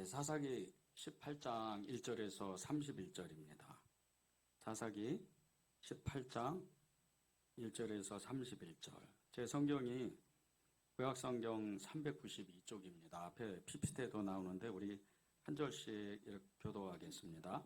사사기 18장 1절에서 31절입니다. 사사기 18장 1절에서 31절. 제 성경이 구약성경 392쪽입니다. 앞에 PPT에도 나오는데 우리 한 절씩 이렇게 교도하겠습니다.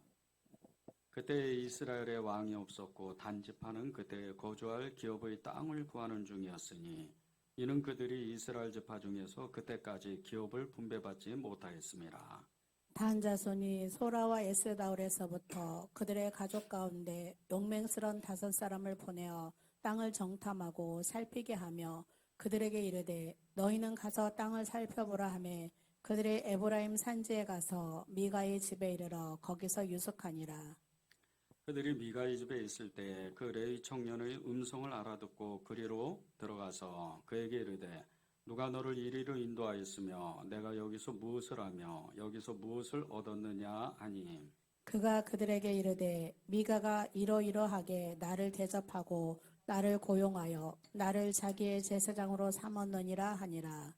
그때 이스라엘에 왕이 없었고 단지파는 그때 거주할 기업의 땅을 구하는 중이었으니 이는 그들이 이스라엘 지파 중에서 그때까지 기업을 분배받지 못하였습니다. 단 자손이 소라와 에스다올에서부터 그들의 가족 가운데 용맹스런 5사람을 보내어 땅을 정탐하고 살피게 하며 그들에게 이르되 너희는 가서 땅을 살펴보라 하매 그들의 에브라임 산지에 가서 미가의 집에 이르러 거기서 유숙하니라. 그들이 미가의 집에 있을 때 그 레위 청년의 음성을 알아듣고 그리로 들어가서 그에게 이르되 누가 너를 이리로 인도하였으며 내가 여기서 무엇을 하며 여기서 무엇을 얻었느냐 하니 그가 그들에게 이르되 미가가 이러이러하게 나를 대접하고 나를 고용하여 나를 자기의 제사장으로 삼았느니라 하니라.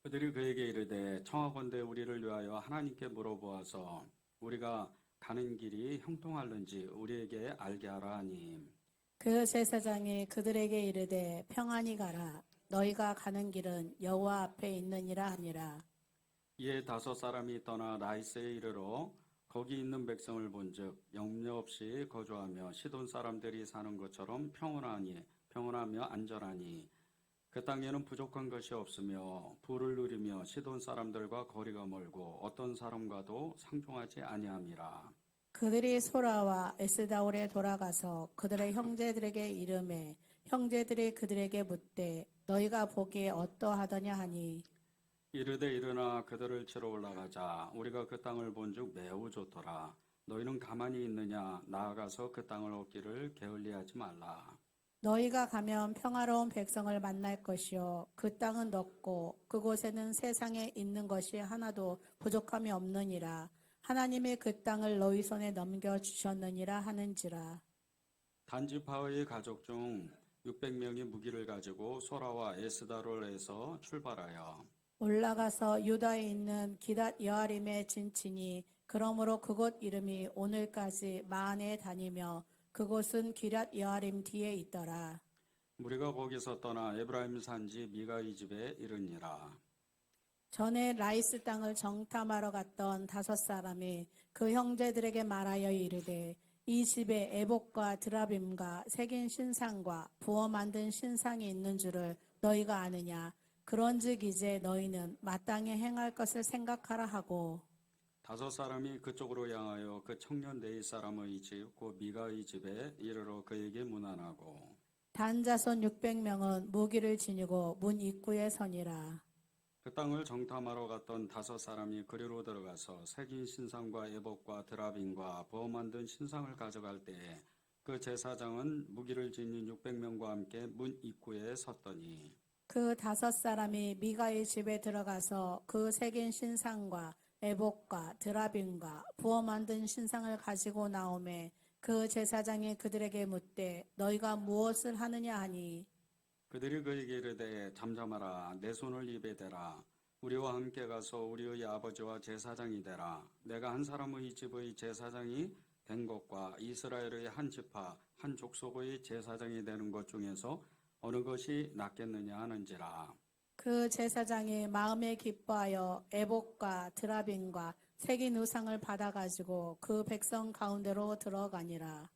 그들이 그에게 이르되 청하건대 우리를 위하여 하나님께 물어보아서 우리가 가는 길이 형통할는지 우리에게 알게 하라 하니 그 제사장이 그들에게 이르되 평안히 가라. 너희가 가는 길은 여호와 앞에 있느니라 하니라. 이에 5사람이 떠나 라이스에 이르러 거기 있는 백성을 본즉 염려 없이 거주하며 시돈 사람들이 사는 것처럼 평온하며 안전하니 그 땅에는 부족한 것이 없으며 부를 누리며 시돈 사람들과 거리가 멀고 어떤 사람과도 상종하지 아니함이라. 그들이 소라와 에스다올에 돌아가서 그들의 형제들에게 이르매 형제들이 그들에게 묻되 너희가 보기에 어떠하더냐 하니 이르되 일어나 그들을 치러 올라가자. 우리가 그 땅을 본즉 매우 좋더라. 너희는 가만히 있느냐? 나아가서 그 땅을 얻기를 게을리하지 말라. 너희가 가면 평화로운 백성을 만날 것이요 그 땅은 넓고 그곳에는 세상에 있는 것이 하나도 부족함이 없느니라. 하나님이 그 땅을 너희 손에 넘겨 주셨느니라 하는지라. 단지파의 가족 중 600명이 무기를 가지고 소라와 에스다롤에서 출발하여 올라가서 유다에 있는 기랏 여아림에 진치니 그러므로 그곳 이름이 오늘까지 마한에 다니며 그곳은 기랏 여아림 뒤에 있더라. 우리가 거기서 떠나 에브라임 산지 미가의 집에 이르니라. 전에 라이스 땅을 정탐하러 갔던 5사람이 그 형제들에게 말하여 이르되 이 집에 에봇과 드라빔과 새긴 신상과 부어 만든 신상이 있는 줄을 너희가 아느냐. 그런즉 이제 너희는 마땅히 행할 것을 생각하라 하고 5사람이 그쪽으로 향하여 그 청년 4사람의 집 곧 미가의 집에 이르러 그에게 문안하고 단 자손 600명은 무기를 지니고 문 입구에 서니라. 그 땅을 정탐하러 갔던 5사람이 그리로 들어가서 새긴 신상과 에봇과 드라빔과 부어 만든 신상을 가져갈 때에 그 제사장은 무기를 지닌 600명과 함께 문 입구에 섰더니 그 5사람이 미가의 집에 들어가서 그 새긴 신상과 에봇과 드라빔과 부어 만든 신상을 가지고 나오매 그 제사장이 그들에게 묻되 너희가 무엇을 하느냐 하니 그들이 그에게 이르되 잠잠하라 내 손을 입에 대라 우리와 함께 가서 우리의 아버지와 제사장이 되라 내가 한 사람의 집의 제사장이 된 것과 이스라엘의 한 지파 한 족속의 제사장이 되는 것 중에서 어느 것이 낫겠느냐 하는지라. 그 제사장이 마음에 기뻐하여 에봇과 드라빔과 새긴 우상을 받아가지고 그 백성 가운데로 들어가니라.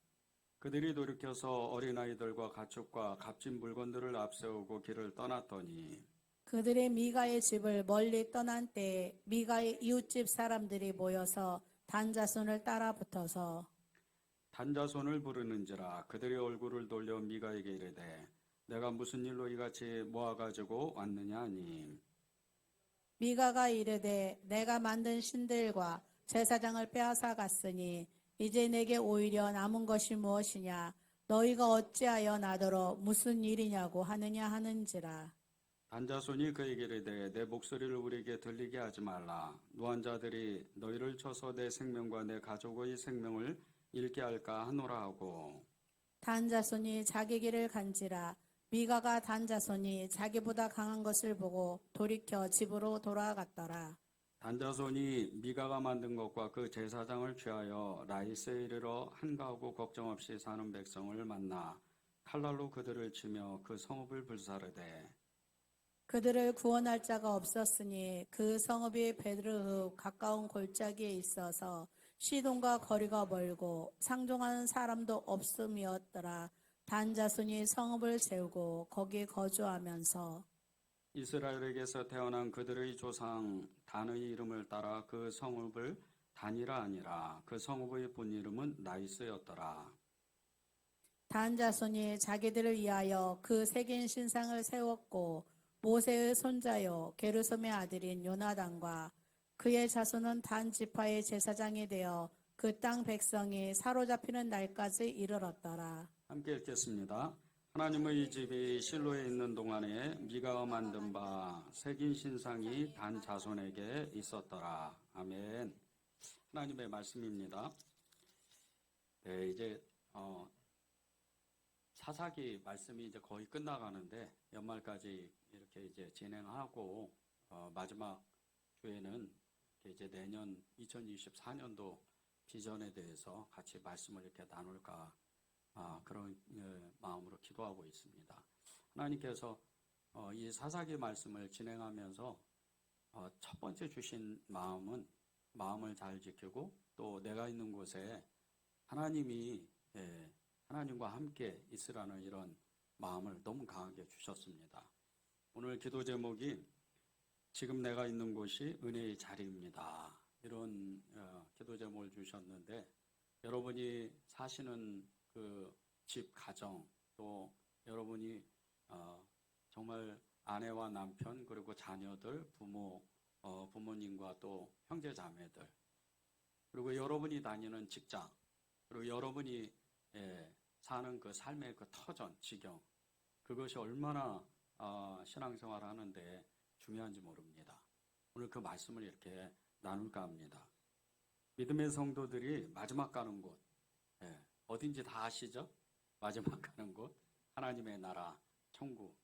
그들이 돌이켜서 어린아이들과 가축과 값진 물건들을 앞세우고 길을 떠났더니 그들이 미가의 집을 멀리 떠난 때에 미가의 이웃집 사람들이 모여서 단 자손을 따라 붙어서 단자손을 부르는지라. 그들이 얼굴을 돌려 미가에게 이르되 내가 무슨 일로 이같이 모아가지고 왔느냐 하니 미가가 이르되 내가 만든 신들과 제사장을 빼앗아 갔으니 이제 내게 오히려 남은 것이 무엇이냐 너희가 어찌하여 나더러 무슨 일이냐고 하느냐 하는지라. 단자손이 그에게 이르되 내 목소리를 우리에게 들리게 하지 말라. 노한자들이 너희를 쳐서 내 생명과 내 가족의 생명을 잃게 할까 하노라 하고 단 자손이 자기 길을 간지라. 미가가 단 자손이 자기보다 강한 것을 보고 돌이켜 집으로 돌아갔더라. 단자손이 미가가 만든 것과 그 제사장을 취하여 라이스에 이르러 한가하고 걱정 없이 사는 백성을 만나 칼날로 그들을 치며 그 성읍을 불사르되 그들을 구원할 자가 없었으니 그 성읍이 베르흐 가까운 골짜기에 있어서 시돈과 거리가 멀고 상종하는 사람도 없음이었더라. 단 자손이 성읍을 세우고 거기 거주하면서 이스라엘에게서 태어난 그들의 조상 단의 이름을 따라 그 성읍을 단이라 아니라 그 성읍의 본 이름은 나이스였더라. 단 자손이 자기들을 위하여 그 새긴 신상을 세웠고 모세의 손자요 게르솜의 아들인 요나단과 그의 자손은 단 지파의 제사장이 되어 그 땅 백성이 사로잡히는 날까지 이르렀더라. 함께 읽겠습니다. 하나님의 집이 실로에 있는 동안에 미가가 만든 바 새긴 신상이 단 자손에게 있었더라. 아멘. 하나님의 말씀입니다. 네, 이제 사사기 말씀이 이제 거의 끝나가는데 연말까지 이렇게 이제 진행하고 마지막 주에는 이제 내년 2024년도 비전에 대해서 같이 말씀을 이렇게 나눌까 그런 마음으로 기도하고 있습니다. 하나님께서 이 사사기 말씀을 진행하면서 첫 번째 주신 마음은 마음을 잘 지키고 또 내가 있는 곳에 하나님이 하나님과 함께 있으라는 이런 마음을 너무 강하게 주셨습니다. 오늘 기도 제목이 지금 내가 있는 곳이 은혜의 자리입니다. 이런 기도 제목을 주셨는데 여러분이 사시는 그 집 가정 또 여러분이 정말 아내와 남편 그리고 자녀들 부모님과 또 형제 자매들 그리고 여러분이 다니는 직장 그리고 여러분이 사는 그 삶의 그 터전 지경 그것이 얼마나 신앙생활을 하는데 중요한지 모릅니다. 오늘 그 말씀을 이렇게 나눌까 합니다. 믿음의 성도들이 마지막 가는 곳 어딘지 다 아시죠? 마지막 가는 곳 하나님의 나라 천국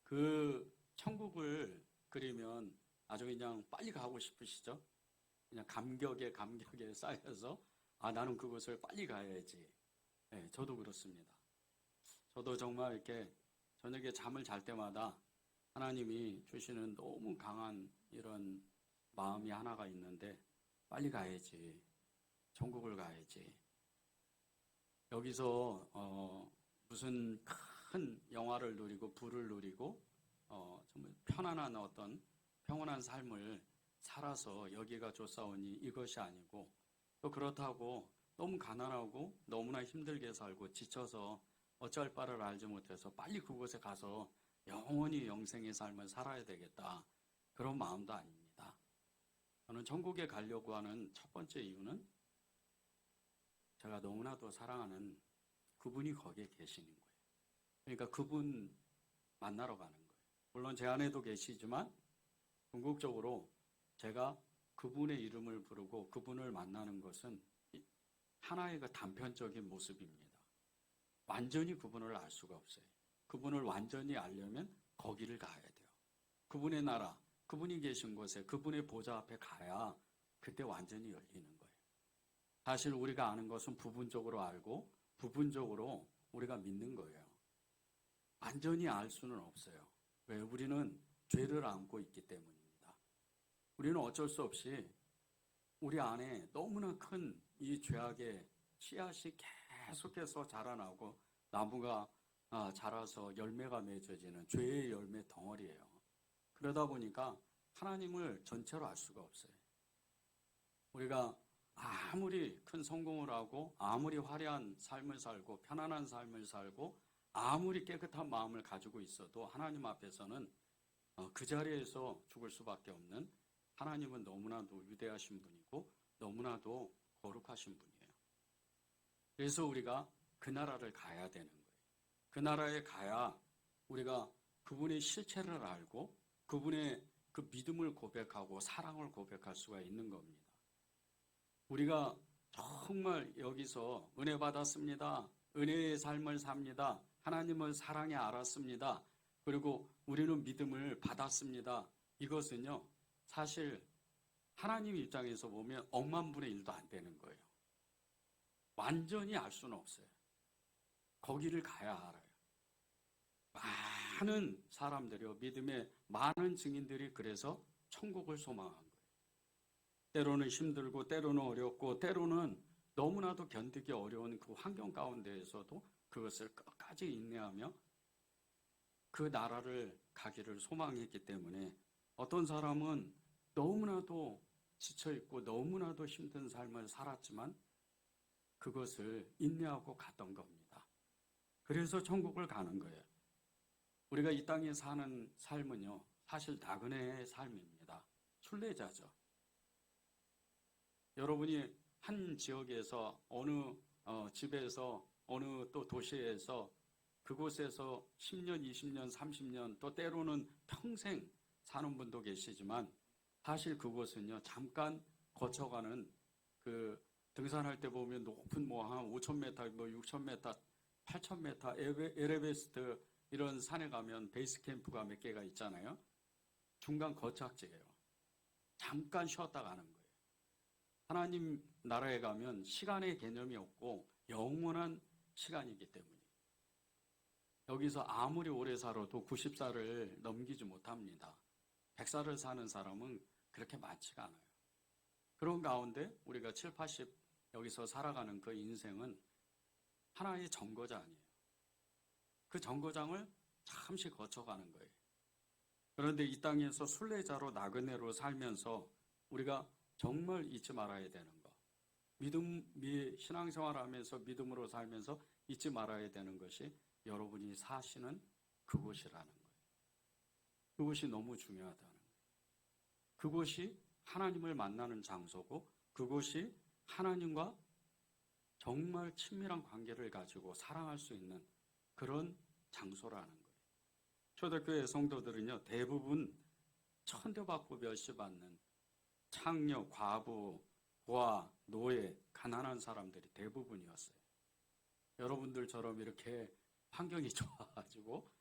그 천국을 그리면 아주 그냥 빨리 가고 싶으시죠? 그냥 감격에 쌓여서 나는 그곳을 빨리 가야지. 저도 그렇습니다. 저도 정말 이렇게 저녁에 잠을 잘 때마다 하나님이 주시는 너무 강한 이런 마음이 하나가 있는데 빨리 가야지. 천국을 가야지. 여기서 무슨 큰 영화를 누리고 부를 누리고 정말 편안한 어떤 평온한 삶을 살아서 여기가 좋사오니 이것이 아니고 또 그렇다고 너무 가난하고 너무나 힘들게 살고 지쳐서 어쩔 바를 알지 못해서 빨리 그곳에 가서 영원히 영생의 삶을 살아야 되겠다. 그런 마음도 아닙니다. 저는 천국에 가려고 하는 첫 번째 이유는 제가 너무나도 사랑하는 그분이 거기에 계시는 거예요. 그러니까 그분 만나러 가는 거예요. 물론 제 안에도 계시지만 궁극적으로 제가 그분의 이름을 부르고 그분을 만나는 것은 하나의 그 단편적인 모습입니다. 완전히 그분을 알 수가 없어요. 그분을 완전히 알려면 거기를 가야 돼요. 그분의 나라, 그분이 계신 곳에 그분의 보좌 앞에 가야 그때 완전히 열리는 거예요. 사실 우리가 아는 것은 부분적으로 알고 부분적으로 우리가 믿는 거예요. 완전히 알 수는 없어요. 왜? 우리는 죄를 안고 있기 때문입니다. 우리는 어쩔 수 없이 우리 안에 너무나 큰 이 죄악의 씨앗이 계속해서 자라나고 나무가 자라서 열매가 맺어지는 죄의 열매 덩어리예요. 그러다 보니까 하나님을 전체로 알 수가 없어요. 우리가 아무리 큰 성공을 하고 아무리 화려한 삶을 살고 편안한 삶을 살고 아무리 깨끗한 마음을 가지고 있어도 하나님 앞에서는 그 자리에서 죽을 수밖에 없는 하나님은 너무나도 위대하신 분이고 너무나도 거룩하신 분이에요. 그래서 우리가 그 나라를 가야 되는 거예요. 그 나라에 가야 우리가 그분의 실체를 알고 그분의 그 믿음을 고백하고 사랑을 고백할 수가 있는 겁니다. 우리가 정말 여기서 은혜 받았습니다. 은혜의 삶을 삽니다. 하나님을 사랑해 알았습니다. 그리고 우리는 믿음을 받았습니다. 이것은요, 사실 하나님 입장에서 보면 억만 분의 1도 안 되는 거예요. 완전히 알 수는 없어요. 거기를 가야 알아요. 많은 사람들이요, 믿음의 많은 증인들이 그래서 천국을 소망한 거예요. 때로는 힘들고 때로는 어렵고 때로는 너무나도 견디기 어려운 그 환경 가운데에서도 그것을 끝까지 인내하며 그 나라를 가기를 소망했기 때문에 어떤 사람은 너무나도 지쳐있고 너무나도 힘든 삶을 살았지만 그것을 인내하고 갔던 겁니다. 그래서 천국을 가는 거예요. 우리가 이 땅에 사는 삶은요, 사실 나그네의 삶입니다. 순례자죠. 여러분이 한 지역에서 어느 집에서 어느 또 도시에서 그곳에서 10년, 20년, 30년 또 때로는 평생 사는 분도 계시지만 사실 그곳은요, 잠깐 거쳐가는 그 등산할 때 보면 높은 뭐 한 5,000m, 뭐 6,000m, 8,000m 에베레스트 이런 산에 가면 베이스 캠프가 몇 개가 있잖아요. 중간 거착지예요. 잠깐 쉬었다 가는 거예요. 하나님 나라에 가면 시간의 개념이 없고 영원한 시간이기 때문에 여기서 아무리 오래 살아도 90살을 넘기지 못합니다. 100살을 사는 사람은 그렇게 많지가 않아요. 그런 가운데 우리가 7, 80 여기서 살아가는 그 인생은 하나의 정거장이에요. 그 정거장을 잠시 거쳐가는 거예요. 그런데 이 땅에서 순례자로 나그네로 살면서 우리가 정말 잊지 말아야 되는 것, 신앙생활하면서 믿음으로 살면서 잊지 말아야 되는 것이 여러분이 사시는 그곳이라는 거예요. 그곳이 너무 중요하다는 거예요. 그곳이 하나님을 만나는 장소고 그곳이 하나님과 정말 친밀한 관계를 가지고 사랑할 수 있는 그런 장소라는 거예요. 초대교회 성도들은요, 대부분 천대받고 멸시받는 창녀, 과부, 고아, 노예, 가난한 사람들이 대부분이었어요. 여러분들처럼 이렇게 환경이 좋아가지고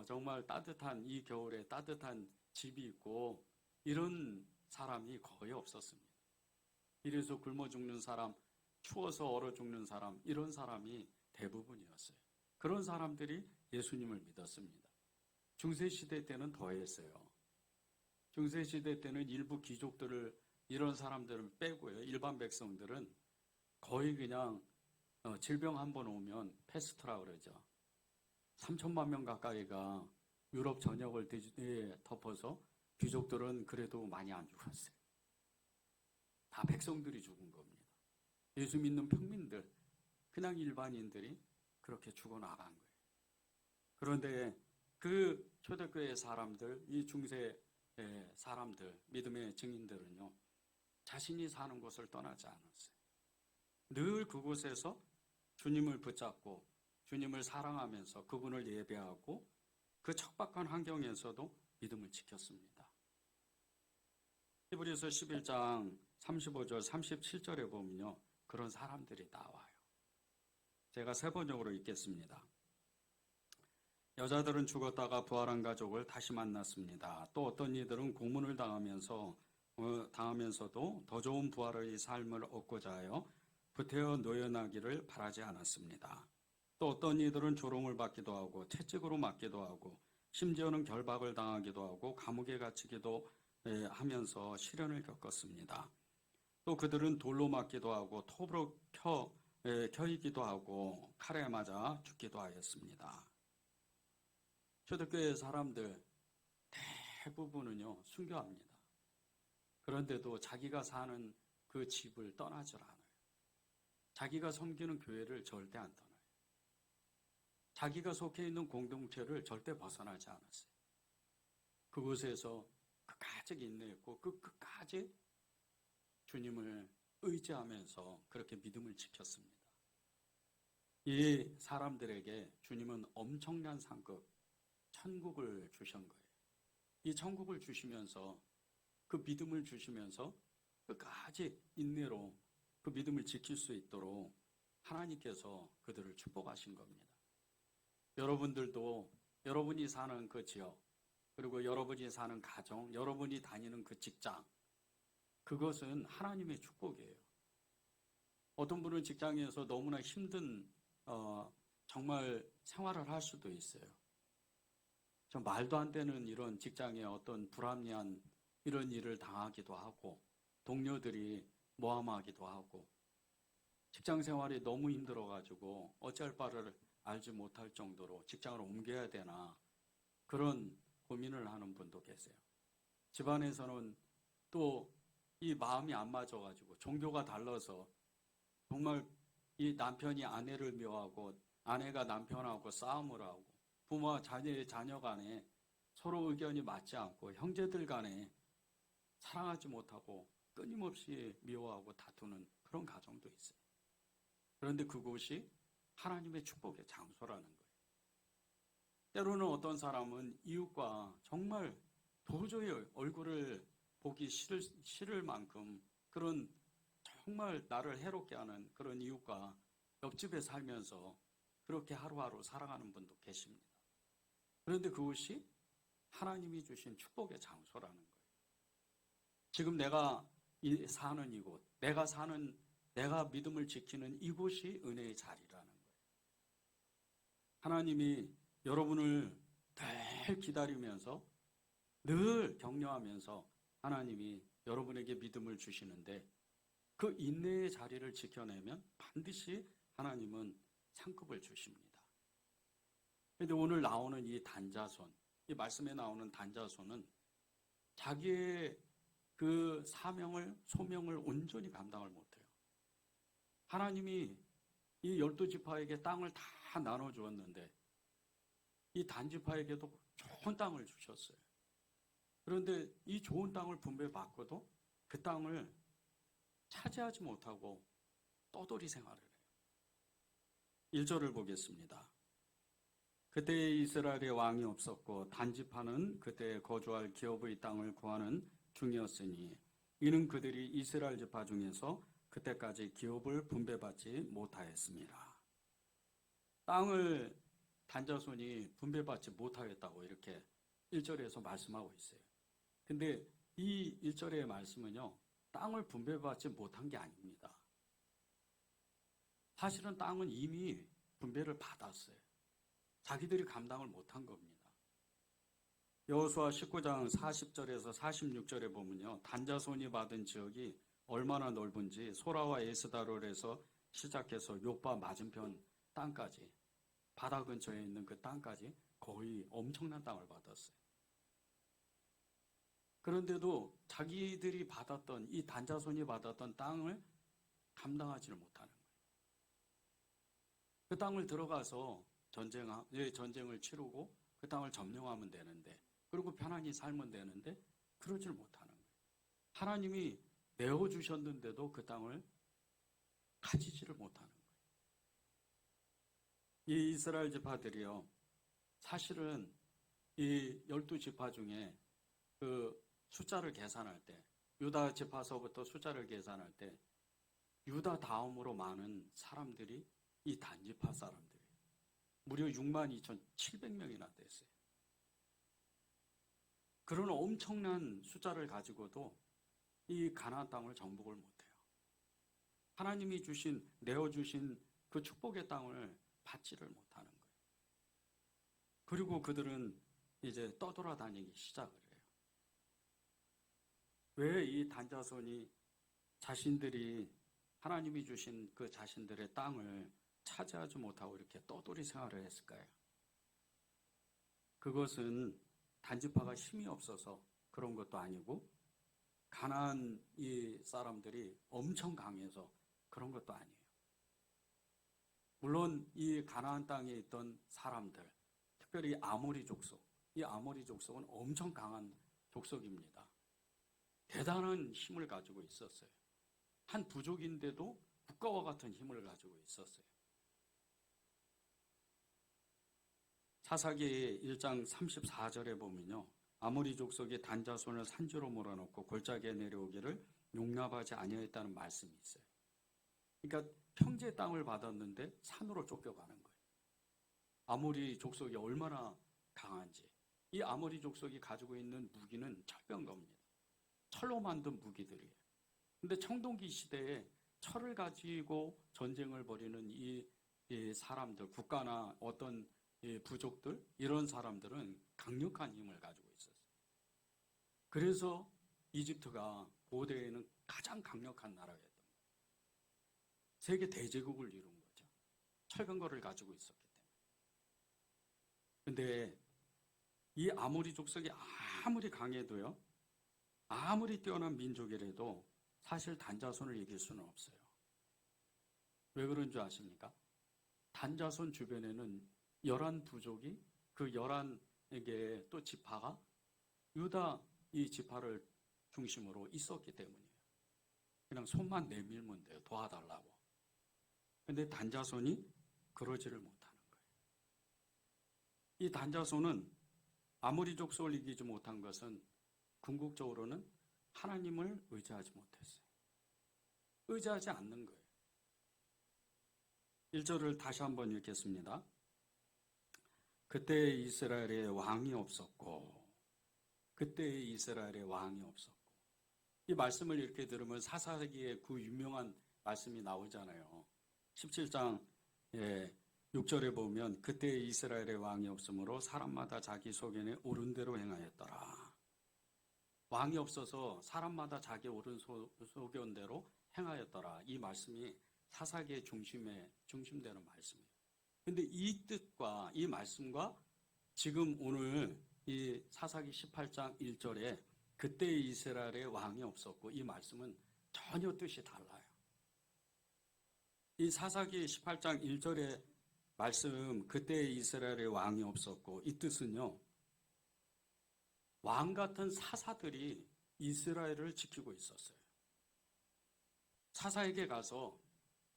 정말 따뜻한 이 겨울에 따뜻한 집이 있고 이런 사람이 거의 없었습니다. 이래서 굶어 죽는 사람, 추워서 얼어 죽는 사람, 이런 사람이 대부분이었어요. 그런 사람들이 예수님을 믿었습니다. 중세시대 때는 더했어요. 중세시대 때는 일부 귀족들을, 이런 사람들을 빼고요. 일반 백성들은 거의 그냥 질병 한 번 오면 패스트라 그러죠. 3천만 명 가까이가 유럽 전역을 덮어서 귀족들은 그래도 많이 안 죽었어요. 다 백성들이 죽은 겁니다. 예수 믿는 평민들, 그냥 일반인들이 그렇게 죽어나간 거예요. 그런데 그 초대교회 사람들, 이 중세 사람들, 믿음의 증인들은요, 자신이 사는 곳을 떠나지 않았어요. 늘 그곳에서 주님을 붙잡고 주님을 사랑하면서 그분을 예배하고 그 척박한 환경에서도 믿음을 지켰습니다. 히브리서 11장 35절 37절에 보면요, 그런 사람들이 나와요. 제가 세 번역으로 읽겠습니다. 여자들은 죽었다가 부활한 가족을 다시 만났습니다. 또 어떤 이들은 고문을 당하면서도 더 좋은 부활의 삶을 얻고자 하여 부태어 노연하기를 바라지 않았습니다. 또 어떤 이들은 조롱을 받기도 하고 채찍으로 맞기도 하고 심지어는 결박을 당하기도 하고 감옥에 갇히기도 하면서 시련을 겪었습니다. 또 그들은 돌로 맞기도 하고 톱으로 켜이기도 하고 칼에 맞아 죽기도 하였습니다. 초대교회 사람들 대부분은요, 순교합니다. 그런데도 자기가 사는 그 집을 떠나질 않아요. 자기가 섬기는 교회를 절대 안 떠나요. 자기가 속해 있는 공동체를 절대 벗어나지 않았어요. 그곳에서 끝까지 인내했고 그 끝까지 주님을 의지하면서 그렇게 믿음을 지켰습니다. 이 사람들에게 주님은 엄청난 상급, 천국을 주신 거예요. 이 천국을 주시면서 그 믿음을 주시면서 끝까지 인내로 그 믿음을 지킬 수 있도록 하나님께서 그들을 축복하신 겁니다. 여러분들도 여러분이 사는 그 지역, 그리고 여러분이 사는 가정, 여러분이 다니는 그 직장, 그것은 하나님의 축복이에요. 어떤 분은 직장에서 너무나 힘든 정말 생활을 할 수도 있어요. 좀 말도 안 되는 이런 직장에 어떤 불합리한 이런 일을 당하기도 하고, 동료들이 모함하기도 하고, 직장 생활이 너무 힘들어가지고 어찌할 바를 알지 못할 정도로 직장을 옮겨야 되나 그런 고민을 하는 분도 계세요. 집안에서는 또 이 마음이 안 맞아가지고 종교가 달라서 정말 이 남편이 아내를 미워하고 아내가 남편하고 싸움을 하고 부모와 자녀 간에 서로 의견이 맞지 않고 형제들 간에 사랑하지 못하고 끊임없이 미워하고 다투는 그런 가정도 있어요. 그런데 그곳이 하나님의 축복의 장소라는 거예요. 때로는 어떤 사람은 이웃과 정말 도저히 얼굴을 보기 싫을 만큼 그런 정말 나를 해롭게 하는 그런 이웃과 옆집에 살면서 그렇게 하루하루 살아가는 분도 계십니다. 그런데 그것이 하나님이 주신 축복의 장소라는 거예요. 지금 내가 사는 이곳, 내가 믿음을 지키는 이곳이 은혜의 자리라는 거예요. 하나님이 여러분을 늘 기다리면서 늘 격려하면서 하나님이 여러분에게 믿음을 주시는데 그 인내의 자리를 지켜내면 반드시 하나님은 상급을 주십니다. 그런데 오늘 나오는 이 단자손, 이 말씀에 나오는 단자손은 자기의 그 소명을 온전히 감당을 못해요. 하나님이 이 12지파에게 땅을 다 나눠주었는데 이 단지파에게도 좋은 땅을 주셨어요. 그런데 이 좋은 땅을 분배받고도 그 땅을 차지하지 못하고 떠돌이 생활을 해요. 1절을 보겠습니다. 그때 이스라엘에 왕이 없었고 단지파는 그때 거주할 기업의 땅을 구하는 중이었으니 이는 그들이 이스라엘 지파 중에서 그때까지 기업을 분배받지 못하였습니다. 땅을 단자손이 분배받지 못하겠다고 이렇게 1절에서 말씀하고 있어요. 근데 이 1절의 말씀은요, 땅을 분배받지 못한 게 아닙니다. 사실은 땅은 이미 분배를 받았어요. 자기들이 감당을 못한 겁니다. 여호수아 19장 40절에서 46절에 보면요, 단자손이 받은 지역이 얼마나 넓은지 소라와 에스다롤에서 시작해서 요빠 맞은편 땅까지, 바다 근처에 있는 그 땅까지 거의 엄청난 땅을 받았어요. 그런데도 자기들이 받았던 이 단자손이 받았던 땅을 감당하지를 못하는 거예요. 그 땅을 들어가서 전쟁을 치르고 그 땅을 점령하면 되는데, 그리고 편안히 살면 되는데 그러질 못하는 거예요. 하나님이 내어주셨는데도 그 땅을 가지지를 못하는 거예요. 이 이스라엘 지파들이요, 사실은 이 12지파 중에 그 숫자를 계산할 때, 유다 지파서부터 숫자를 계산할 때 유다 다음으로 많은 사람들이 이 단지파 사람들이에요. 무려 62,700명이나 됐어요. 그런 엄청난 숫자를 가지고도 이 가나안 땅을 정복을 못해요. 하나님이 내어주신 그 축복의 땅을 받지를 못하는 거예요. 그리고 그들은 이제 떠돌아다니기 시작을 해요. 왜 이 단자손이 자신들이 하나님이 주신 그 자신들의 땅을 차지하지 못하고 이렇게 떠돌이 생활을 했을까요? 그것은 단지파가 힘이 없어서 그런 것도 아니고 가나안 이 사람들이 엄청 강해서 그런 것도 아니에요. 물론 이 가나안 땅에 있던 사람들, 특별히 아모리 족속, 이 아모리 족속은 엄청 강한 족속입니다. 대단한 힘을 가지고 있었어요. 한 부족인데도 국가와 같은 힘을 가지고 있었어요. 사사기 1장 34절에 보면요, 아모리 족속이 단자손을 산지로 몰아넣고 골짜기에 내려오기를 용납하지 아니하였다는 말씀이 있어요. 그러니까 평지의 땅을 받았는데 산으로 쫓겨가는 거예요. 아모리 족속이 얼마나 강한지. 이 아모리 족속이 가지고 있는 무기는 철병거입니다. 철로 만든 무기들이에요. 근데 청동기 시대에 철을 가지고 전쟁을 벌이는 이 사람들, 국가나 어떤 이 부족들, 이런 사람들은 강력한 힘을 가지고 있었어요. 그래서 이집트가 고대에는 가장 강력한 나라였던 거예요. 세계 대제국을 이룬 거죠. 철병거를 가지고 있었기 때문에. 근데 이 아모리 족속이 아무리 강해도요, 아무리 뛰어난 민족이라도 사실 단자손을 이길 수는 없어요. 왜 그런 줄 아십니까? 단자손 주변에는 11부족이 그 11에게 또 지파가 유다 이 지파를 중심으로 있었기 때문이에요. 그냥 손만 내밀면 돼요. 도와달라고. 근데 단자손이 그러지를 못하는 거예요. 이 단자손은 아모리 족속을 이기지 못한 것은 궁극적으로는 하나님을 의지하지 못했어요. 의지하지 않는 거예요. 1절을 다시 한번 읽겠습니다. 그때 이스라엘에 왕이 없었고, 그때 이스라엘에 왕이 없었고. 이 말씀을 이렇게 들으면 사사기의 그 유명한 말씀이 나오잖아요. 17장 6절에 보면 그때 이스라엘에 왕이 없으므로 사람마다 자기 소견에 옳은 대로 행하였더라. 왕이 없어서 사람마다 자기 옳은 소견대로 행하였더라. 이 말씀이 사사기의 중심되는 말씀이에요. 근데 이 뜻과 이 말씀과 지금 오늘 이 사사기 18장 1절에 그때 이스라엘에 왕이 없었고 이 말씀은 전혀 뜻이 달라요. 이 사사기 18장 1절의 말씀 그때 이스라엘에 왕이 없었고 이 뜻은요. 왕 같은 사사들이 이스라엘을 지키고 있었어요. 사사에게 가서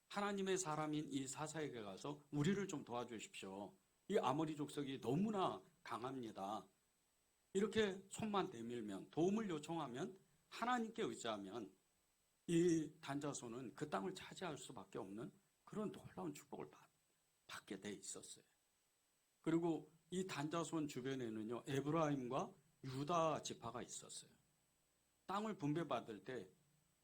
하나님의 사람인 이 사사에게 가서 우리를 좀 도와주십시오. 이 아모리 족속이 너무나 강합니다. 이렇게 손만 내밀면 도움을 요청하면 하나님께 의지하면 이 단자손은 그 땅을 차지할 수밖에 없는 그런 놀라운 축복을 받게 돼 있었어요. 그리고 이 단자손 주변에는요 에브라임과 유다 지파가 있었어요. 땅을 분배받을 때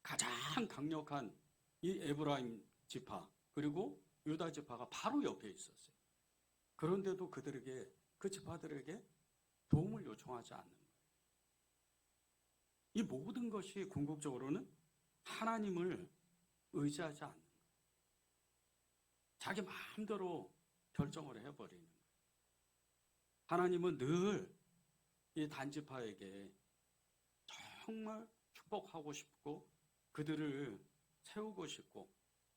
가장 강력한 이 에브라임 지파 그리고 유다 지파가 바로 옆에 있었어요. 그런데도 그들에게 그 지파들에게 도움을 요청하지 않는 거예요. 이 모든 것이 궁극적으로는 하나님을 의지하지 않는 거예요. 자기 마음대로 결정을 해버리는 거예요. 하나님은 늘 이 단지파에게 정말 축복하고 싶고 그들을 세우고 싶고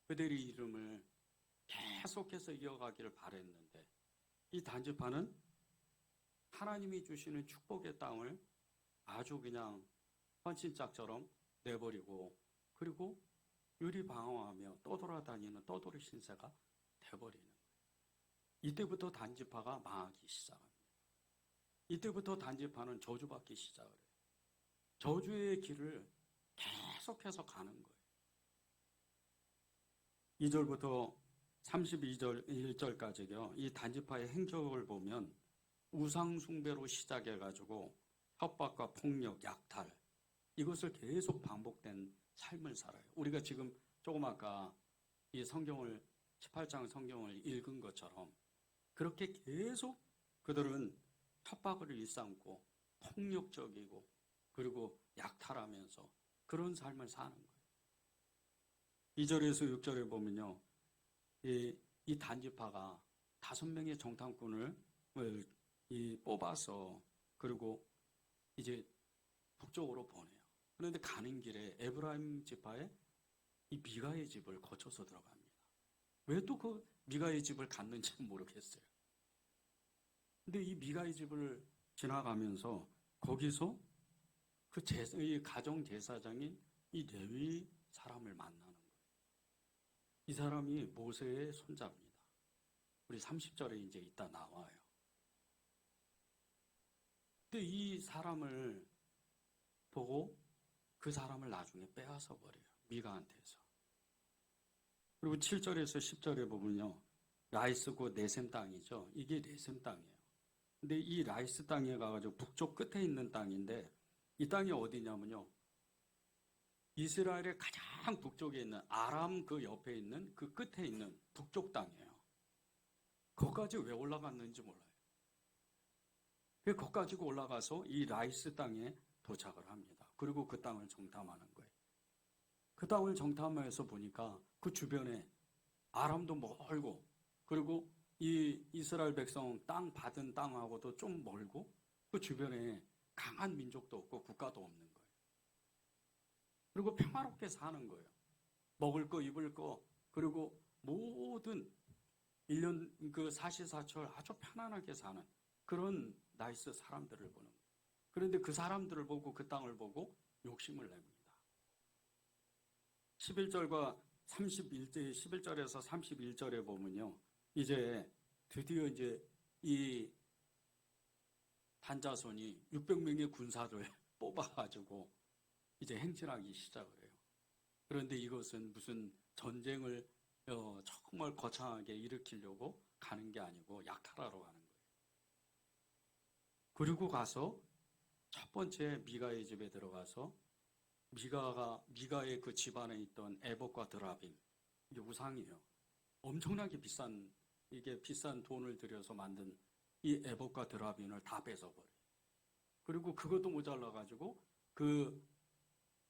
그들의 이름을 계속해서 이어가기를 바랬는데 이 단지파는 하나님이 주시는 축복의 땅을 아주 그냥 헌신짝처럼 내버리고 그리고 유리방어하며 떠돌아다니는 떠돌이 신세가 돼버리는 거예요. 이때부터 단지파가 망하기 시작합니다. 이때부터 단지파는 저주받기 시작을 해요. 저주의 길을 계속해서 가는 거예요. 2절부터 32절 1절까지요. 이 단지파의 행적을 보면 우상숭배로 시작해가지고 협박과 폭력, 약탈 이것을 계속 반복된 삶을 살아요. 우리가 지금 조금 아까 이 성경을 18장 성경을 읽은 것처럼 그렇게 계속 그들은 협박을 일삼고 폭력적이고 그리고 약탈하면서 그런 삶을 사는 거예요. 2절에서 6절에 보면요. 이 단지파가 5명의 정탐꾼을 뽑아서 그리고 이제 북쪽으로 보내요. 그런데 가는 길에 에브라임 지파에 이 미가의 집을 거쳐서 들어갑니다. 왜 또 그 미가의 집을 갔는지는 모르겠어요. 근데 이 미가의 집을 지나가면서 거기서 그 이 가정 제사장인 이 레위 사람을 만나는 거예요. 이 사람이 모세의 손자입니다. 우리 30절에 이제 이따 나와요. 근데 이 사람을 보고 그 사람을 나중에 빼앗아 버려요. 미가한테서. 그리고 7절에서 10절에 보면요. 라이스 곧 네셈 땅이죠. 이게 네셈 땅이에요. 근데 이 라이스 땅에 가가지고 북쪽 끝에 있는 땅인데 이 땅이 어디냐면요. 이스라엘의 가장 북쪽에 있는 아람 그 옆에 있는 그 끝에 있는 북쪽 땅이에요. 거기까지 왜 올라갔는지 몰라요. 거기 가지고 올라가서 이 라이스 땅에 도착을 합니다. 그리고 그 땅을 정탐하는 거예요. 그 땅을 정탐해서 보니까 그 주변에 아람도 멀고 그리고 이 이스라엘 백성 땅 받은 땅하고도 좀 멀고 그 주변에 강한 민족도 없고 국가도 없는 거예요. 그리고 평화롭게 사는 거예요. 먹을 거 입을 거 그리고 모든 1년 그 사시사철 아주 편안하게 사는 그런 나이스 사람들을 보는 거예요. 그런데 그 사람들을 보고 그 땅을 보고 욕심을 냅니다. 11절과 31절, 11절에서 31절에 보면요. 이제 드디어 이제 이 단자손이 600명의 군사를 뽑아가지고 이제 행진하기 시작을 해요. 그런데 이것은 무슨 전쟁을 정말 거창하게 일으키려고 가는 게 아니고 약탈하러 가는 거예요. 그리고 가서 첫 번째 미가의 집에 들어가서 미가의 그 집안에 있던 에봇과 드라빔, 이게 우상이에요. 엄청나게 비싼 돈을 들여서 만든 이 에봇과 드라빔을 다 뺏어버려요. 그리고 그것도 모자라가지고 그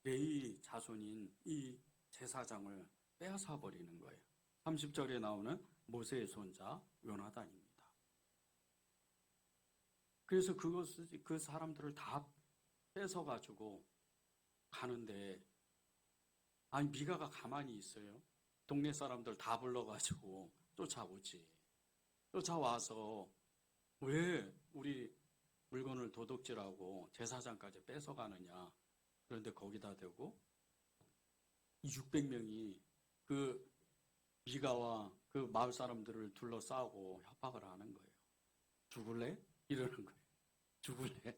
레위 자손인 이 제사장을 빼앗아 버리는 거예요. 30절에 나오는 모세의 손자 요나단입니다. 그래서 그 사람들을 다 뺏어가지고 가는데 아니 미가가 가만히 있어요. 동네 사람들 다 불러가지고 쫓아오지. 쫓아와서 왜 우리 물건을 도둑질하고 제사장까지 뺏어가느냐. 그런데 거기다 대고 600명이 그 미가와 그 마을 사람들을 둘러싸고 협박을 하는 거예요. 죽을래? 이러는 거예요. 죽을래?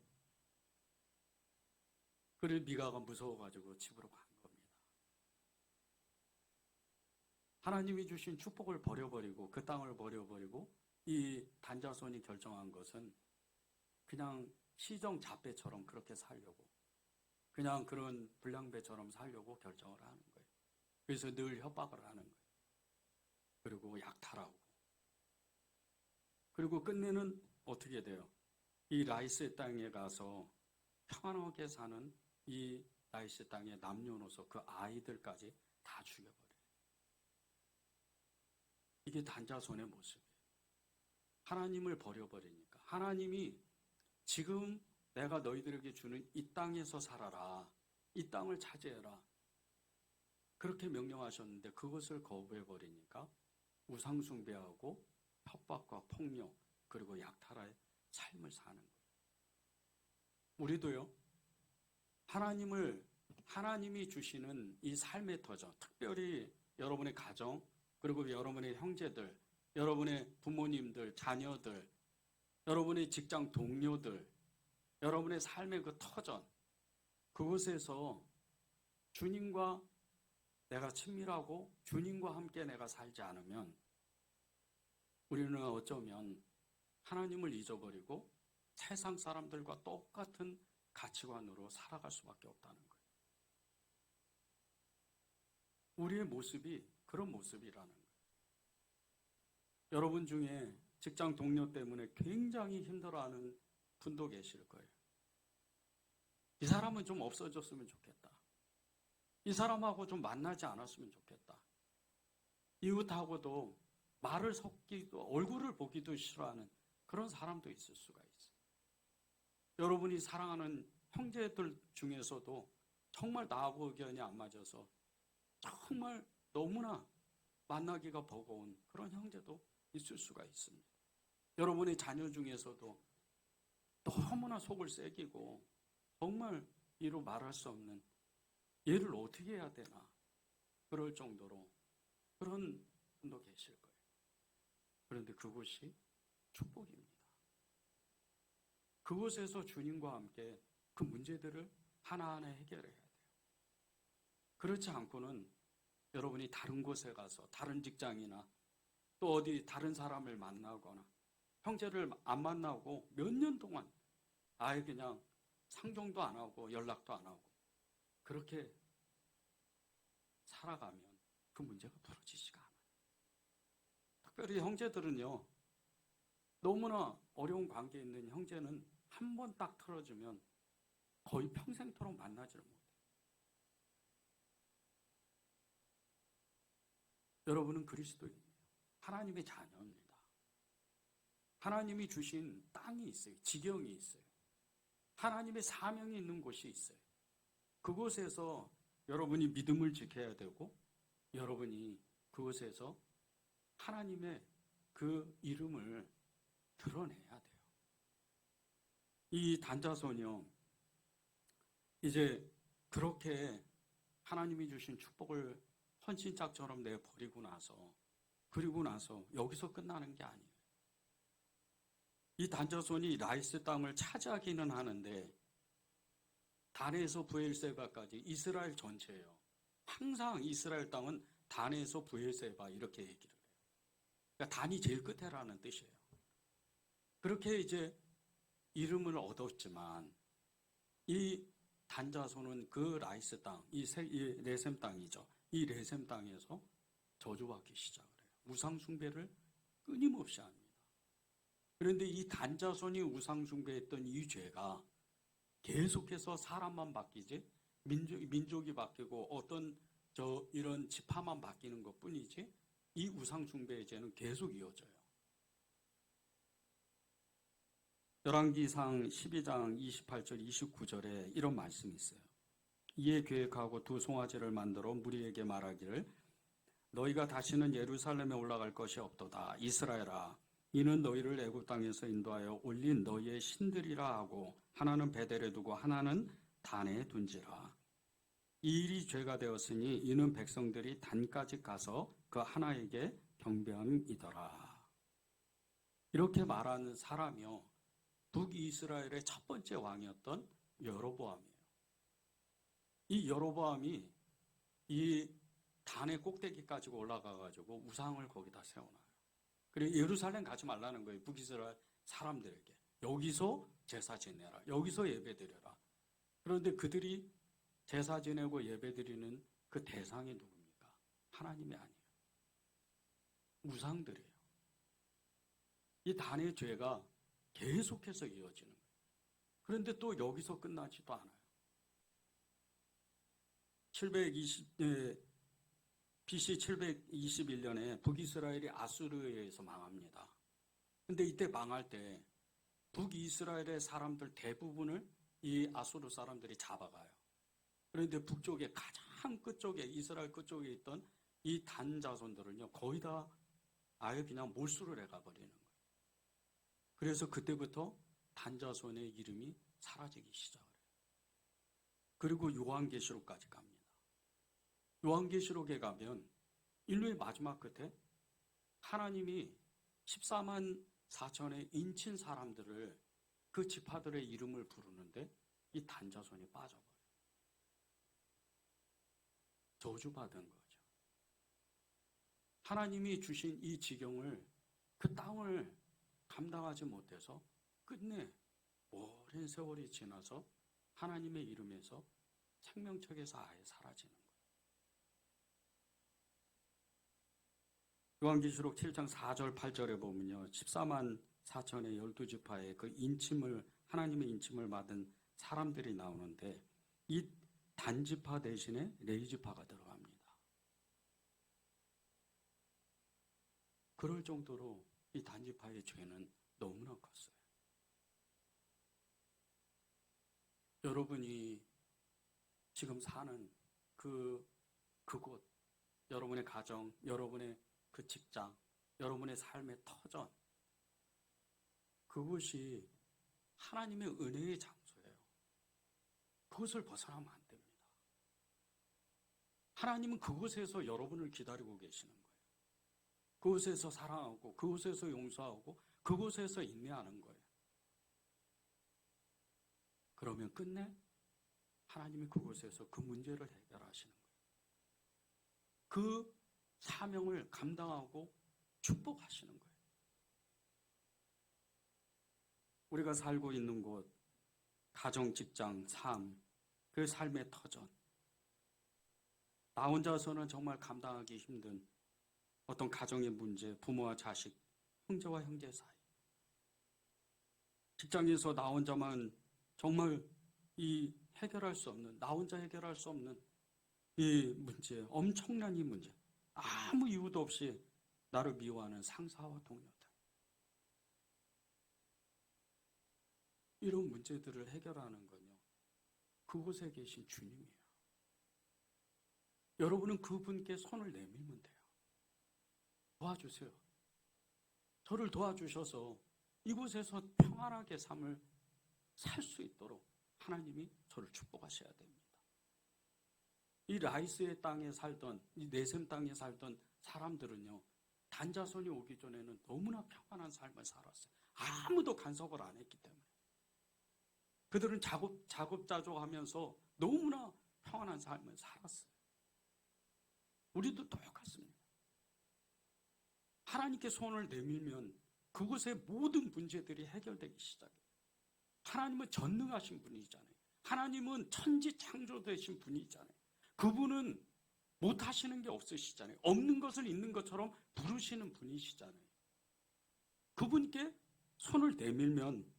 그래 미가가 무서워가지고 집으로 간 겁니다. 하나님이 주신 축복을 버려버리고 그 땅을 버려버리고 이 단자손이 결정한 것은 그냥 시정 잡배처럼 그렇게 살려고 그냥 그런 불량배처럼 살려고 결정을 하는 거예요. 그래서 늘 협박을 하는 거예요. 그리고 약탈하고 그리고 끝내는 어떻게 돼요? 이 라이스 땅에 가서 평안하게 사는 이 라이스 땅의 남녀노소 그 아이들까지 다 죽여버려요. 이게 단자손의 모습이에요. 하나님을 버려버리니까 하나님이 지금 내가 너희들에게 주는 이 땅에서 살아라. 이 땅을 차지해라. 그렇게 명령하셨는데 그것을 거부해버리니까 우상숭배하고 협박과 폭력 그리고 약탈의 삶을 사는 거예요. 우리도요. 하나님이 주시는 이 삶의 터전, 특별히 여러분의 가정, 그리고 여러분의 형제들, 여러분의 부모님들, 자녀들, 여러분의 직장 동료들, 여러분의 삶의 그 터전, 그곳에서 주님과 내가 친밀하고 주님과 함께 내가 살지 않으면 우리는 어쩌면 하나님을 잊어버리고 세상 사람들과 똑같은 가치관으로 살아갈 수밖에 없다는 거예요. 우리의 모습이 그런 모습이라는 거예요. 여러분 중에 직장 동료 때문에 굉장히 힘들어하는 분도 계실 거예요. 이 사람은 좀 없어졌으면 좋겠다. 이 사람하고 좀 만나지 않았으면 좋겠다. 이웃하고도 말을 섞기도 얼굴을 보기도 싫어하는 그런 사람도 있을 수가 있어요. 여러분이 사랑하는 형제들 중에서도 정말 나하고 의견이 안 맞아서 정말 너무나 만나기가 버거운 그런 형제도 있을 수가 있습니다. 여러분의 자녀 중에서도 너무나 속을 새기고 정말 이루 말할 수 없는 얘를 어떻게 해야 되나 그럴 정도로 그런 분도 계실 거예요. 그런데 그것이 축복입니다. 그곳에서 주님과 함께 그 문제들을 하나하나 해결해야 돼요. 그렇지 않고는 여러분이 다른 곳에 가서 다른 직장이나 또 어디 다른 사람을 만나거나 형제를 안 만나고 몇 년 동안 아예 그냥 상종도 안 하고 연락도 안 하고 그렇게 살아가면 그 문제가 풀어지지가 않아요. 특별히 형제들은요, 너무나 어려운 관계에 있는 형제는 한 번 딱 틀어주면 거의 평생토록 만나지를 못해요. 여러분은 그리스도인이에요. 하나님의 자녀입니다. 하나님이 주신 땅이 있어요. 지경이 있어요. 하나님의 사명이 있는 곳이 있어요. 그곳에서 여러분이 믿음을 지켜야 되고 여러분이 그곳에서 하나님의 그 이름을 드러내야 돼요. 이 단자손이요, 이제 그렇게 하나님이 주신 축복을 헌신짝처럼 내버리고 나서 그리고 나서 여기서 끝나는 게 아니에요. 이 단자손이 라이스 땅을 차지하기는 하는데 단에서 브엘세바까지 이스라엘 전체예요. 항상 이스라엘 땅은 단에서 브엘세바 이렇게 얘기를 해요. 그러니까 단이 제일 끝에라는 뜻이에요. 그렇게 이제 이름을 얻었지만 이 단자손은 그 라이스 땅, 이 레셈 땅이죠. 이 레셈 땅에서 저주받기 시작을 해요. 우상 숭배를 끊임없이 합니다. 그런데 이 단자손이 우상 숭배했던 이 죄가 계속해서 사람만 바뀌지 민족이 바뀌고 어떤 이런 지파만 바뀌는 것뿐이지 이 우상 숭배의 죄는 계속 이어져요. 열왕기상 12장 28절 29절에 이런 말씀이 있어요. 이에 계획하고 두 송아지를 만들어 무리에게 말하기를 너희가 다시는 예루살렘에 올라갈 것이 없도다. 이스라엘아, 이는 너희를 애굽 땅에서 인도하여 올린 너희의 신들이라 하고 하나는 베델에 두고 하나는 단에 둔지라. 이 일이 죄가 되었으니 이는 백성들이 단까지 가서 그 하나에게 경배함이더라. 이렇게 말하는 사람이요, 북이스라엘의 첫 번째 왕이었던 여로보암이에요. 이 여로보암이 이 단의 꼭대기까지 올라가가지고 우상을 거기다 세워놔요. 그리고 예루살렘 가지 말라는 거예요. 북이스라엘 사람들에게. 여기서 제사 지내라. 여기서 예배드려라. 그런데 그들이 제사 지내고 예배드리는 그 대상이 누굽니까? 하나님이 아니에요. 우상들이에요. 이 단의 죄가 계속해서 이어지는 거예요. 그런데 또 여기서 끝나지도 않아요. BC 721년에 북이스라엘이 아수르에 의해서 망합니다. 근데 이때 망할 때 북이스라엘의 사람들 대부분을 이 아수르 사람들이 잡아가요. 그런데 북쪽에 가장 끝쪽에 이스라엘 끝쪽에 있던 이 단 자손들은요 거의 다 아예 그냥 몰수를 해가버리는 거예요. 그래서 그때부터 단 자손의 이름이 사라지기 시작을 해요. 그리고 요한계시록까지 갑니다. 요한계시록에 가면 인류의 마지막 끝에 하나님이 14만 4천의 인친 사람들을 그 지파들의 이름을 부르는데 이 단자손이 빠져버려요. 저주받은 거죠. 하나님이 주신 이 지경을 그 땅을 감당하지 못해서 끝내 오랜 세월이 지나서 하나님의 이름에서 생명책에서 아예 사라지는 거예요. 요한계시록 7장 4절 8절에 보면요. 14만 4천의 12지파의 그 인침을 하나님의 인침을 받은 사람들이 나오는데 이 단지파 대신에 레위지파가 들어갑니다. 그럴 정도로 이 단지파의 죄는 너무나 컸어요. 여러분이 지금 사는 그곳, 여러분의 가정, 여러분의 그 직장, 여러분의 삶의 터전, 그곳이 하나님의 은혜의 장소예요. 그것을 벗어나면 안 됩니다. 하나님은 그곳에서 여러분을 기다리고 계시는 거예요. 그곳에서 사랑하고, 그곳에서 용서하고, 그곳에서 인내하는 거예요. 그러면 끝내 하나님이 그곳에서 그 문제를 해결하시는 거예요. 그 사명을 감당하고 축복하시는 거예요. 우리가 살고 있는 곳, 가정, 직장, 삶, 그 삶의 터전, 나 혼자서는 정말 감당하기 힘든 어떤 가정의 문제, 부모와 자식, 형제와 형제 사이, 직장에서 나 혼자만 정말 이 해결할 수 없는, 나 혼자 해결할 수 없는 이 문제, 엄청난 이 문제, 아무 이유도 없이 나를 미워하는 상사와 동료들, 이런 문제들을 해결하는 건요, 그곳에 계신 주님이에요. 여러분은 그분께 손을 내밀면 돼요. 도와주세요. 저를 도와주셔서 이곳에서 평안하게 삶을 살 수 있도록 하나님이 저를 축복하셔야 됩니다. 이 라이스의 땅에 살던, 이 네셈 땅에 살던 사람들은요, 단자손이 오기 전에는 너무나 평안한 삶을 살았어요. 아무도 간섭을 안 했기 때문에. 그들은 자급자족하면서 너무나 평안한 삶을 살았어요. 우리도 똑같습니다. 하나님께 손을 내밀면 그곳의 모든 문제들이 해결되기 시작해요. 하나님은 전능하신 분이잖아요. 하나님은 천지 창조되신 분이잖아요. 그분은 못하시는 게 없으시잖아요. 없는 것을 있는 것처럼 부르시는 분이시잖아요. 그분께 손을 내밀면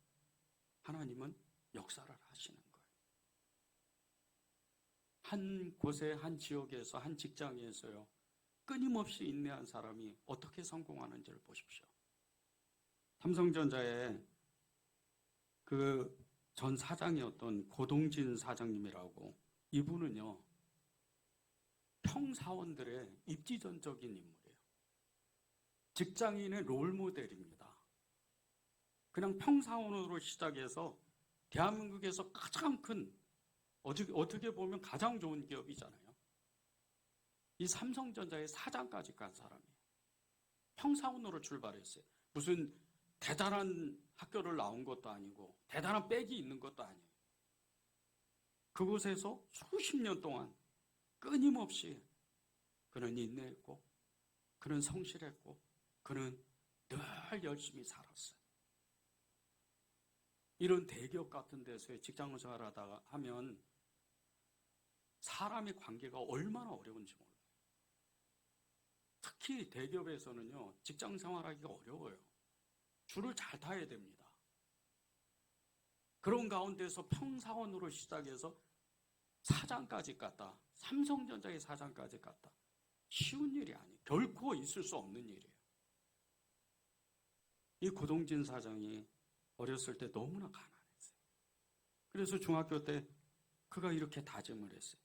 하나님은 역사를 하시는 거예요. 한 곳에, 한 지역에서, 한 직장에서요, 끊임없이 인내한 사람이 어떻게 성공하는지를 보십시오. 삼성전자의 그 전 사장이었던 고동진 사장님이라고, 이분은요, 평사원들의 입지전적인 인물이에요. 직장인의 롤모델입니다. 그냥 평사원으로 시작해서 대한민국에서 가장 큰, 어떻게 보면 가장 좋은 기업이잖아요. 이 삼성전자의 사장까지 간 사람이에요. 평사원으로 출발했어요. 무슨 대단한 학교를 나온 것도 아니고 대단한 백이 있는 것도 아니에요. 그곳에서 수십 년 동안 끊임없이 그는 인내했고, 그는 성실했고, 그는 늘 열심히 살았어요. 이런 대기업 같은 데서의 직장 생활하다가 하면 사람의 관계가 얼마나 어려운지 몰라요. 특히 대기업에서는요, 직장 생활하기가 어려워요. 줄을 잘 타야 됩니다. 그런 가운데서 평사원으로 시작해서 사장까지 갔다, 삼성전자의 사장까지 갔다. 쉬운 일이 아니에요. 결코 있을 수 없는 일이에요. 이 고동진 사장이 어렸을 때 너무나 가난했어요. 그래서 중학교 때 그가 이렇게 다짐을 했어요.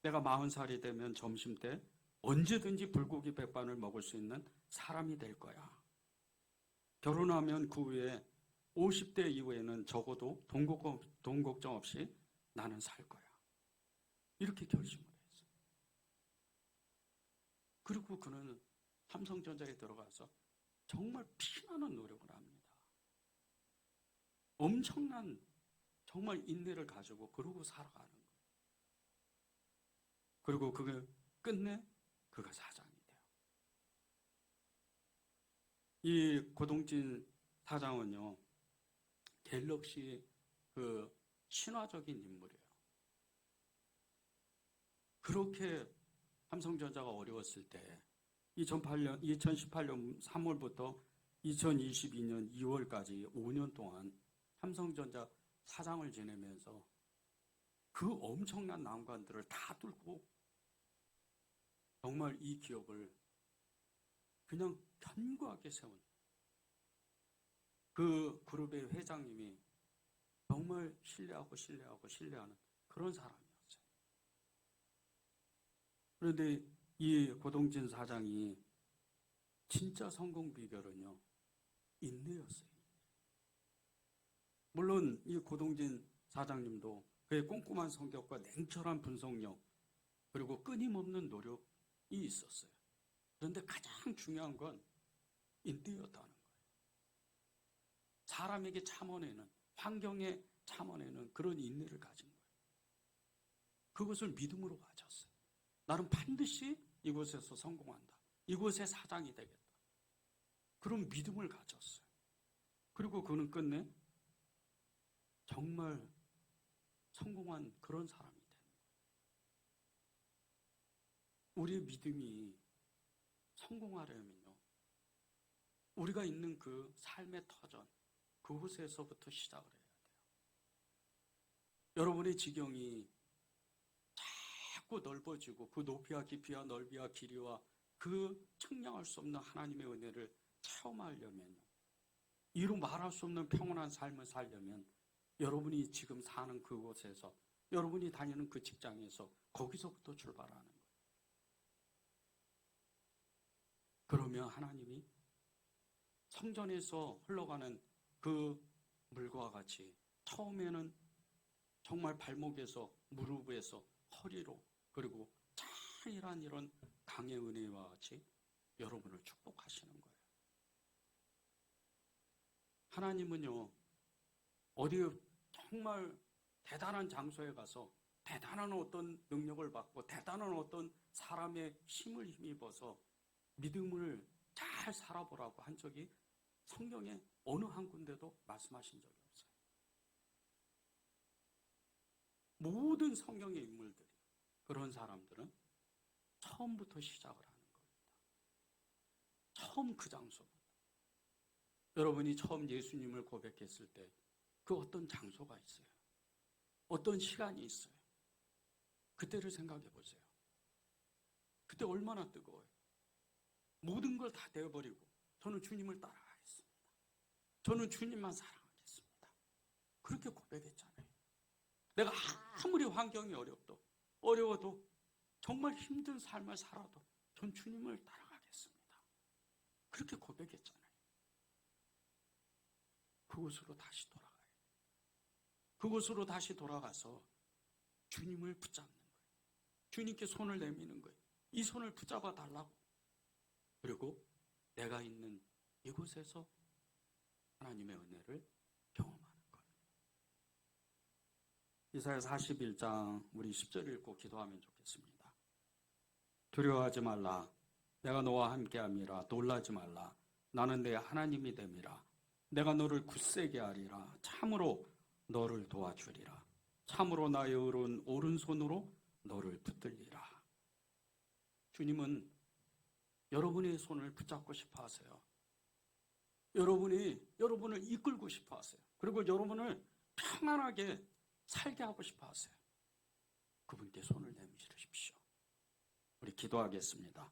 내가 40살이 되면 점심때 언제든지 불고기 백반을 먹을 수 있는 사람이 될 거야. 결혼하면 그 후에 50대 이후에는 적어도 돈 걱정 없이 나는 살 거야. 이렇게 결심을 했어요. 그리고 그는 삼성전자에 들어가서 정말 피나는 노력을 합니다. 엄청난 정말 인내를 가지고 그러고 살아가는 거예요. 그리고 끝내 그가 사장이 돼요. 이 고동진 사장은요, 갤럭시 그 신화적인 인물이에요. 그렇게 삼성전자가 어려웠을 때 2018년 3월부터 2022년 2월까지 5년 동안 삼성전자 사장을 지내면서 그 엄청난 난관들을 다 뚫고 정말 이 기업을 그냥 견고하게 세운 그 그룹의 회장님이 정말 신뢰하는 그런 사람이었어요. 그런데 이 고동진 사장이 진짜 성공 비결은요, 인내였어요. 물론 이 고동진 사장님도 그의 꼼꼼한 성격과 냉철한 분석력, 그리고 끊임없는 노력이 있었어요. 그런데 가장 중요한 건 인내였다는 거예요. 사람에게 참아내는, 환경에 참아내는 그런 인내를 가진 거예요. 그것을 믿음으로 가졌어요. 나는 반드시 이곳에서 성공한다. 이곳의 사장이 되겠다. 그런 믿음을 가졌어요. 그리고 그는 끝내 정말 성공한 그런 사람이 되는 거예요. 우리의 믿음이 성공하려면요, 우리가 있는 그 삶의 터전, 그곳에서부터 시작을 해야 돼요. 여러분의 지경이 자꾸 넓어지고 그 높이와 깊이와 넓이와 길이와 그 측량할 수 없는 하나님의 은혜를 체험하려면요, 이루 말할 수 없는 평온한 삶을 살려면 여러분이 지금 사는 그곳에서, 여러분이 다니는 그 직장에서 거기서부터 출발하는 거예요. 그러면 하나님이 성전에서 흘러가는 그 물과 같이 처음에는 정말 발목에서 무릎에서 허리로, 그리고 찬이란 이런 강의 은혜와 같이 여러분을 축복하시는 거예요. 하나님은요, 어디 정말 대단한 장소에 가서 대단한 어떤 능력을 받고 대단한 어떤 사람의 힘을 힘입어서 믿음을 잘 살아보라고 한 적이 성경에 어느 한 군데도 말씀하신 적이 없어요. 모든 성경의 인물들이, 그런 사람들은 처음부터 시작을 하는 겁니다. 처음 그 장소부터. 여러분이 처음 예수님을 고백했을 때 그 어떤 장소가 있어요. 어떤 시간이 있어요. 그때를 생각해 보세요. 그때 얼마나 뜨거워요. 모든 걸 다 내어버리고 저는 주님을 따라가겠습니다. 저는 주님만 사랑하겠습니다. 그렇게 고백했잖아요. 내가 아무리 환경이 어려워도 정말 힘든 삶을 살아도 전 주님을 따라가겠습니다. 그렇게 고백했잖아요. 그곳으로 다시 돌아가요. 그곳으로 다시 돌아가서 주님을 붙잡는 거예요. 주님께 손을 내미는 거예요. 이 손을 붙잡아 달라고. 그리고 내가 있는 이곳에서 하나님의 은혜를 경험하는 거예요. 이사야 41장 우리 10절 읽고 기도하면 좋겠습니다. 두려워하지 말라. 내가 너와 함께함이라. 놀라지 말라. 나는 내 하나님이 됨이라. 내가 너를 굳세게 하리라. 참으로 너를 도와주리라. 참으로 나의 의로운 오른손으로 너를 붙들리라. 주님은 여러분의 손을 붙잡고 싶어 하세요. 여러분을 이끌고 싶어 하세요. 그리고 여러분을 편안하게 살게 하고 싶어 하세요. 그분께 손을 내미시십시오. 우리 기도하겠습니다.